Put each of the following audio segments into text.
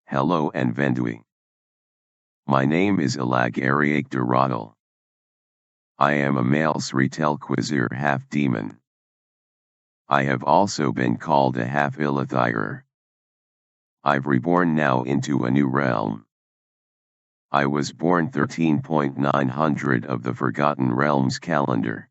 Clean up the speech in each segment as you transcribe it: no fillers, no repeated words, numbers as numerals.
Hello and Vendui. My name is Ilag Ariak de Rodel. I am a male Sritel half-demon. I have also been called a half-Ilithire. I've reborn now into a new realm. I was born 13.900 of the Forgotten Realms calendar.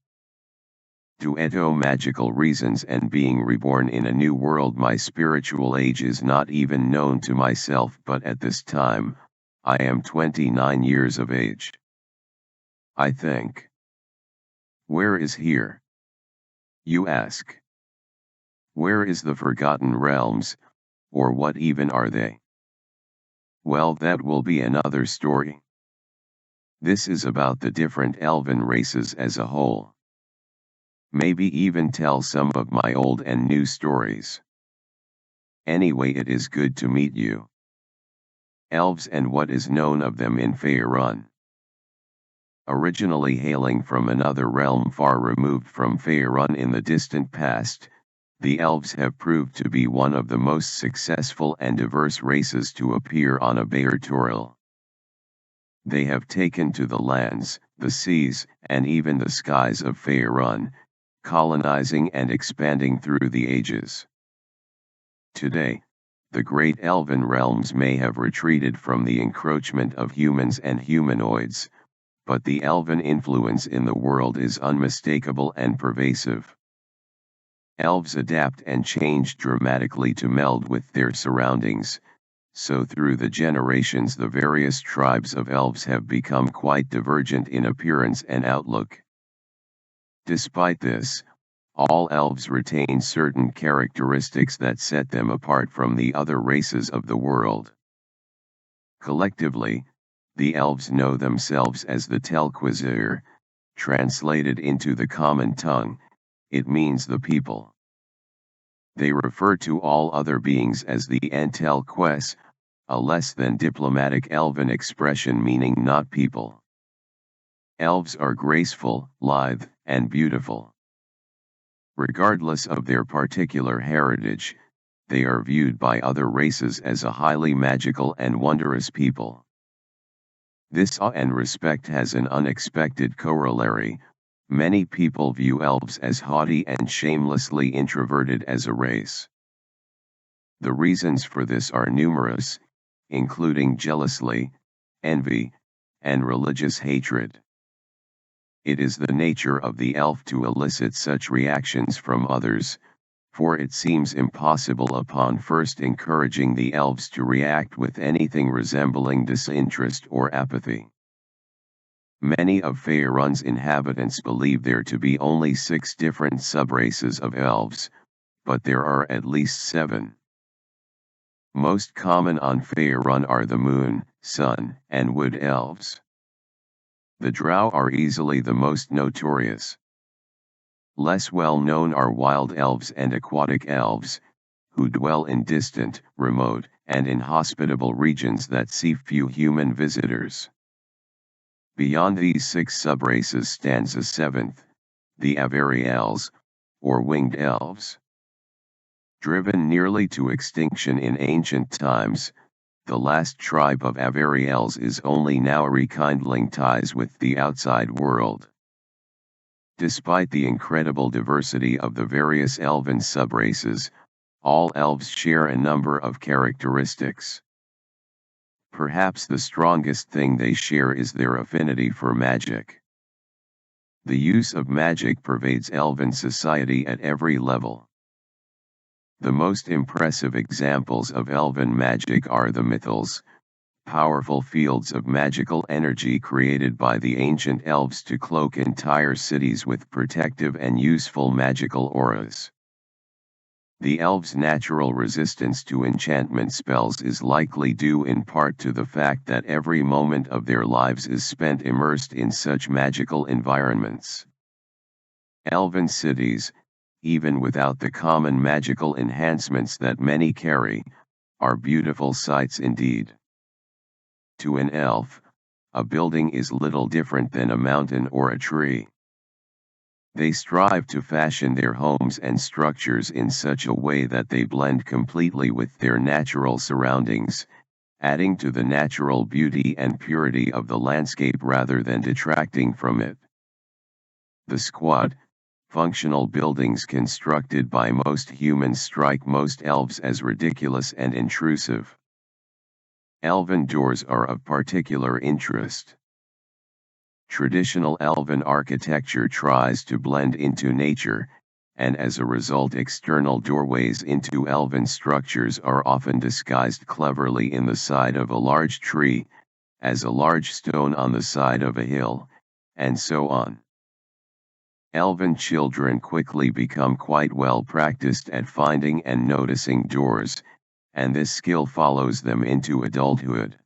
Due to magical reasons and being reborn in a new world, my spiritual age is not even known to myself, but at this time, I am 29 years of age. I think. Where is here? You ask. Where is the Forgotten Realms, or what even are they? Well, that will be another story. This is about the different elven races as a whole. Maybe even tell some of my old and new stories. Anyway, it is good to meet you. Elves and what is known of them in Faerun. Originally hailing from another realm far removed from Faerun in the distant past, the elves have proved to be one of the most successful and diverse races to appear on a Bearturil. They have taken to the lands, the seas, and even the skies of Faerun, colonizing and expanding through the ages. Today, the great elven realms may have retreated from the encroachment of humans and humanoids, but the elven influence in the world is unmistakable and pervasive. Elves adapt and change dramatically to meld with their surroundings, so through the generations the various tribes of elves have become quite divergent in appearance and outlook. Despite this, all elves retain certain characteristics that set them apart from the other races of the world. Collectively, the elves know themselves as the Telquizir. Translated into the common tongue, it means the people. They refer to all other beings as the Entelques, a less than diplomatic elven expression meaning not people. Elves are graceful, lithe, and beautiful. Regardless of their particular heritage, they are viewed by other races as a highly magical and wondrous people. This awe and respect has an unexpected corollary. Many people view elves as haughty and shamelessly introverted as a race. The reasons for this are numerous, including jealousy, envy, and religious hatred. It is the nature of the elf to elicit such reactions from others, for it seems impossible upon first encouraging the elves to react with anything resembling disinterest or apathy. Many of Faerun's inhabitants believe there to be only 6 different subraces of elves, but there are at least 7. Most common on Faerun are the moon, sun, and wood elves. The drow are easily the most notorious. Less well known are wild elves and aquatic elves, who dwell in distant, remote, and inhospitable regions that see few human visitors. Beyond these 6 subraces stands a 7th, the Avariels, or winged elves. Driven nearly to extinction in ancient times, the last tribe of Avariels is only now rekindling ties with the outside world. Despite the incredible diversity of the various elven subraces, all elves share a number of characteristics. Perhaps the strongest thing they share is their affinity for magic. The use of magic pervades elven society at every level. The most impressive examples of elven magic are the mythals, powerful fields of magical energy created by the ancient elves to cloak entire cities with protective and useful magical auras. The elves' natural resistance to enchantment spells is likely due in part to the fact that every moment of their lives is spent immersed in such magical environments. Elven cities, even without the common magical enhancements that many carry, are beautiful sights indeed. To an elf, a building is little different than a mountain or a tree. They strive to fashion their homes and structures in such a way that they blend completely with their natural surroundings, adding to the natural beauty and purity of the landscape rather than detracting from it. The squat, functional buildings constructed by most humans strike most elves as ridiculous and intrusive. Elven doors are of particular interest. Traditional elven architecture tries to blend into nature, and as a result external doorways into elven structures are often disguised cleverly in the side of a large tree, as a large stone on the side of a hill, and so on. Elven children quickly become quite well practiced at finding and noticing doors, and this skill follows them into adulthood.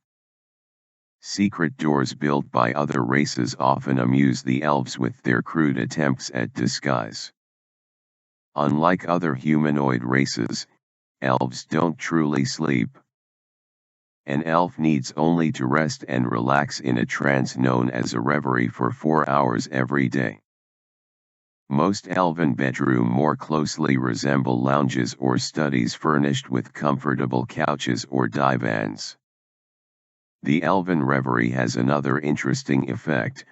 Secret doors built by other races often amuse the elves with their crude attempts at disguise. Unlike other humanoid races, elves don't truly sleep. An elf needs only to rest and relax in a trance known as a reverie for 4 hours every day. Most elven bedrooms more closely resemble lounges or studies furnished with comfortable couches or divans. The elven reverie has another interesting effect.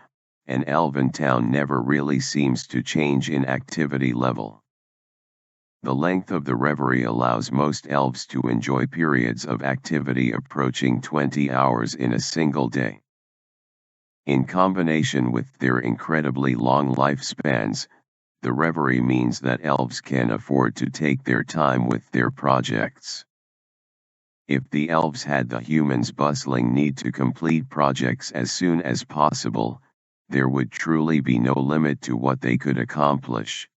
An elven town never really seems to change in activity level. The length of the reverie allows most elves to enjoy periods of activity approaching 20 hours in a single day. In combination with their incredibly long lifespans, the reverie means that elves can afford to take their time with their projects. If the elves had the humans' bustling need to complete projects as soon as possible, there would truly be no limit to what they could accomplish.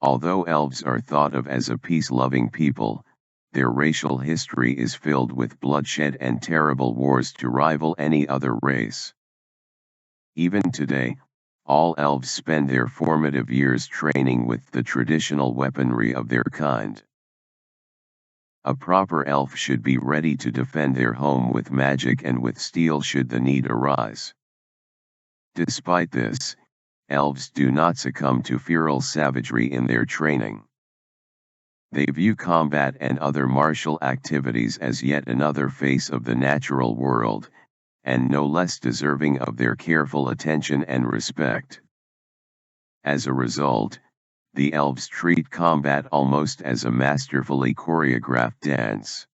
Although elves are thought of as a peace-loving people, their racial history is filled with bloodshed and terrible wars to rival any other race. Even today, all elves spend their formative years training with the traditional weaponry of their kind. A proper elf should be ready to defend their home with magic and with steel should the need arise. Despite this, elves do not succumb to feral savagery in their training. They view combat and other martial activities as yet another face of the natural world, and no less deserving of their careful attention and respect. As a result, the elves treat combat almost as a masterfully choreographed dance.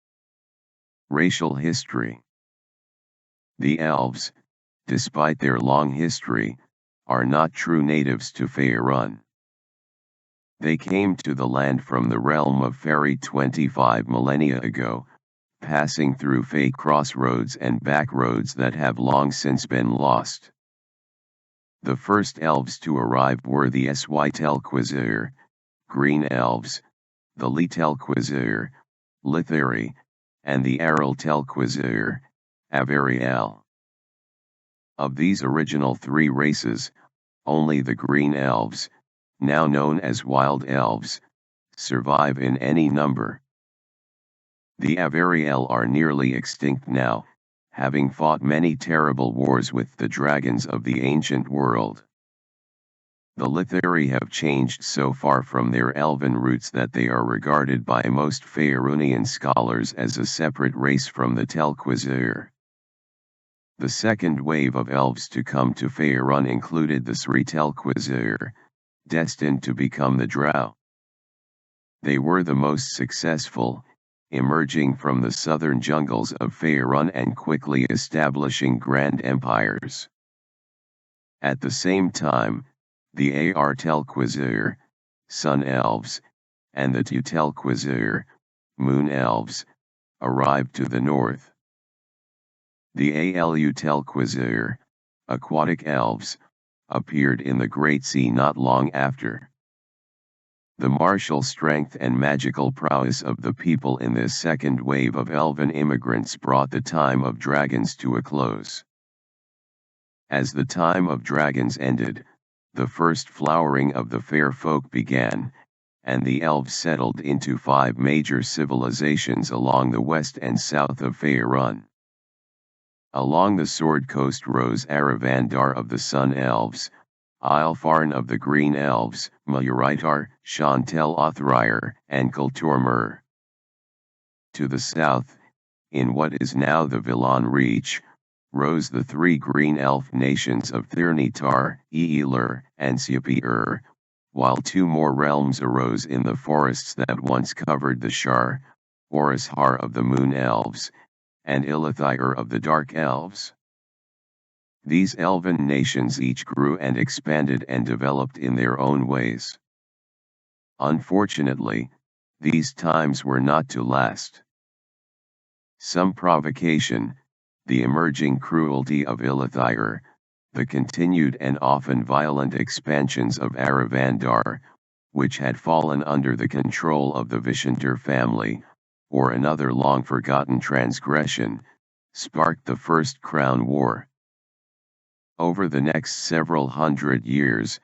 Racial history. The elves, despite their long history, are not true natives to Faerun. They came to the land from the realm of Faerie 25 millennia ago, passing through Fae crossroads and backroads that have long since been lost. The first elves to arrive were the Telquizir, Green Elves, the Telquizir, Litheri, and the Telquizir, Avariel. Of these original 3 races, only the Green Elves, now known as Wild Elves, survive in any number. The Avariel are nearly extinct now, having fought many terrible wars with the dragons of the ancient world. The Litheri have changed so far from their elven roots that they are regarded by most Faerunian scholars as a separate race from the Telquizir. The second wave of elves to come to Faerun included the Sri Telquizir, destined to become the Drow. They were the most successful, emerging from the southern jungles of Faerun and quickly establishing grand empires. At the same time, the Ar Telquizir, Sun Elves, and the Tu Telquizir, Moon Elves, arrived to the north. The Alu Telquizir, Aquatic Elves, appeared in the Great Sea not long after. The martial strength and magical prowess of the people in this second wave of elven immigrants brought the time of dragons to a close. As the time of dragons ended, the first flowering of the fair folk began, and the elves settled into 5 major civilizations along the west and south of Faerun. Along the Sword Coast rose Aravandar of the Sun Elves, Ilfarn of the Green Elves, Mayuritar, Chantel Othrier, and Kultormur. To the south, in what is now the Villon Reach, rose the three green elf nations of Thirnitar, Eilur, and Siapir, while two more realms arose in the forests that once covered the Shar, Orishar of the Moon Elves, and Ilithir of the Dark Elves. These elven nations each grew and expanded and developed in their own ways. Unfortunately, these times were not to last. Some provocation, the emerging cruelty of Ilithir, the continued and often violent expansions of Aravandar, which had fallen under the control of the Vishantar family, or another long-forgotten transgression, sparked the First Crown War. Over the next several hundred years,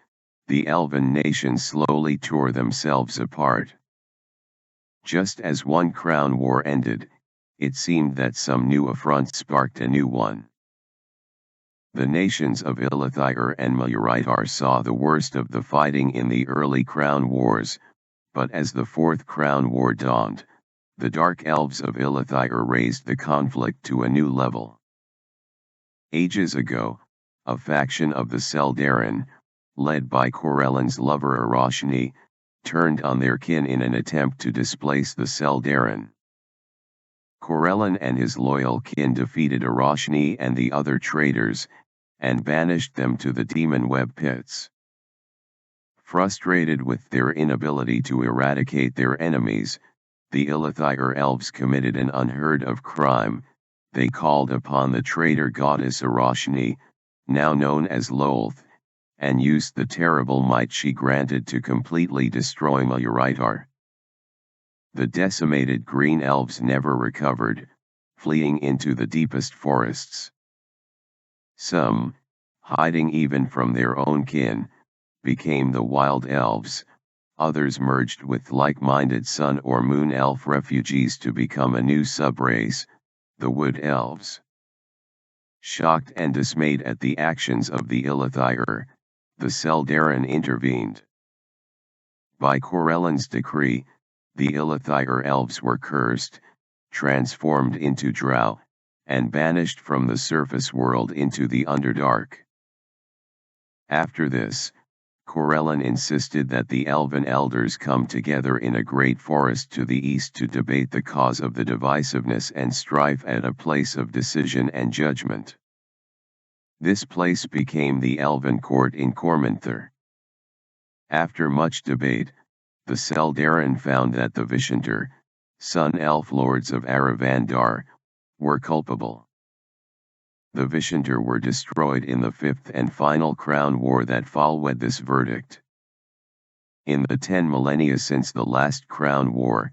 the elven nations slowly tore themselves apart. Just as one crown war ended, it seemed that some new affront sparked a new one. The nations of Ilithir and Muritar saw the worst of the fighting in the early crown wars, but as the Fourth Crown War dawned, the Dark Elves of Ilithir raised the conflict to a new level. Ages ago, a faction of the Seldarin, led by Corellan's lover Arashni, turned on their kin in an attempt to displace the Seldarin. Corellan and his loyal kin defeated Arashni and the other traitors, and banished them to the demon web pits. Frustrated with their inability to eradicate their enemies, the Ilithir elves committed an unheard-of crime. They called upon the traitor goddess Arashni, now known as Lolth, and used the terrible might she granted to completely destroy Muritar. The decimated green elves never recovered, fleeing into the deepest forests. Some, hiding even from their own kin, became the wild elves. Others merged with like-minded sun or moon elf refugees to become a new subrace, the wood elves. Shocked and dismayed at the actions of the Ilithir, the Seldarin intervened. By Corellan's decree, the Ilithir elves were cursed, transformed into drow, and banished from the surface world into the Underdark. After this, Corellan insisted that the elven elders come together in a great forest to the east to debate the cause of the divisiveness and strife at a place of decision and judgment. This place became the Elven Court in Corminthir. After much debate, the Seldarin found that the Vishantar, Sun Elf lords of Aravandar, were culpable. The Vishantar were destroyed in the fifth and final crown war that followed this verdict. In the 10 millennia since the last crown war,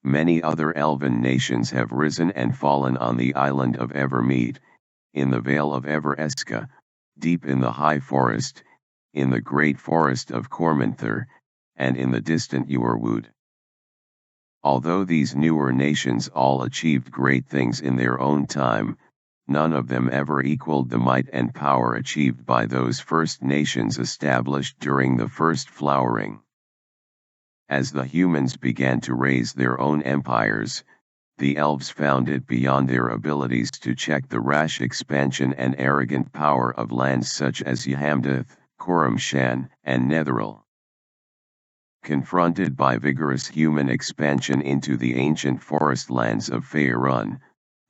many other elven nations have risen and fallen on the island of Evermeet, in the Vale of Evereska, deep in the high forest, in the great forest of Corminthir, and in the distant Uerwood. Although these newer nations all achieved great things in their own time, none of them ever equaled the might and power achieved by those first nations established during the first flowering. As the humans began to raise their own empires, the elves found it beyond their abilities to check the rash expansion and arrogant power of lands such as Yhamdath, Corumshan, and Netheril. Confronted by vigorous human expansion into the ancient forest lands of Faerun,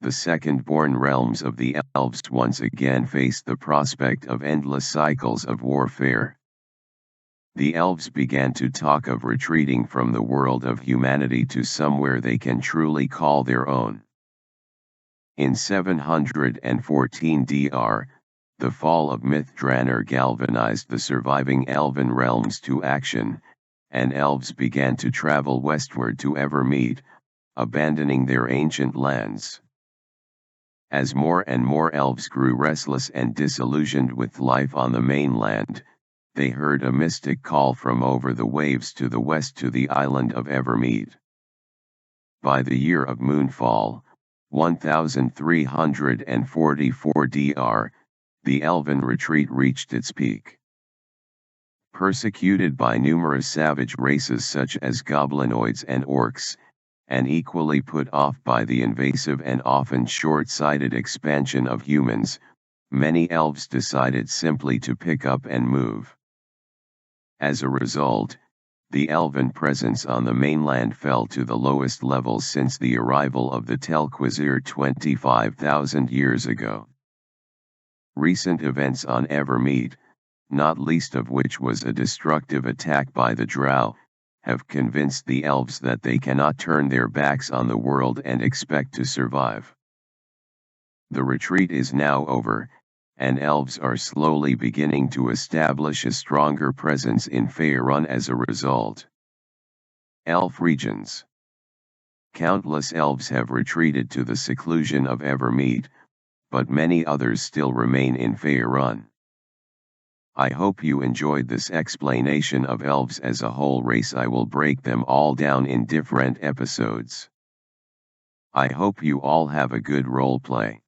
the second-born realms of the elves once again faced the prospect of endless cycles of warfare. The elves began to talk of retreating from the world of humanity to somewhere they can truly call their own. In 714 DR, the fall of Mithrandir galvanized the surviving elven realms to action, and elves began to travel westward to Evermeet, abandoning their ancient lands. As more and more elves grew restless and disillusioned with life on the mainland, they heard a mystic call from over the waves to the west to the island of Evermeet. By the year of moonfall, 1344 DR, the elven retreat reached its peak. Persecuted by numerous savage races such as goblinoids and orcs, and equally put off by the invasive and often short-sighted expansion of humans, many elves decided simply to pick up and move. As a result, the elven presence on the mainland fell to the lowest levels since the arrival of the Telquizir 25,000 years ago. Recent events on Evermeet, not least of which was a destructive attack by the Drow, have convinced the elves that they cannot turn their backs on the world and expect to survive. The retreat is now over, and elves are slowly beginning to establish a stronger presence in Faerun as a result. Elf regions. Countless elves have retreated to the seclusion of Evermeet, but many others still remain in Faerun. I hope you enjoyed this explanation of elves as a whole race. I will break them all down in different episodes. I hope you all have a good roleplay.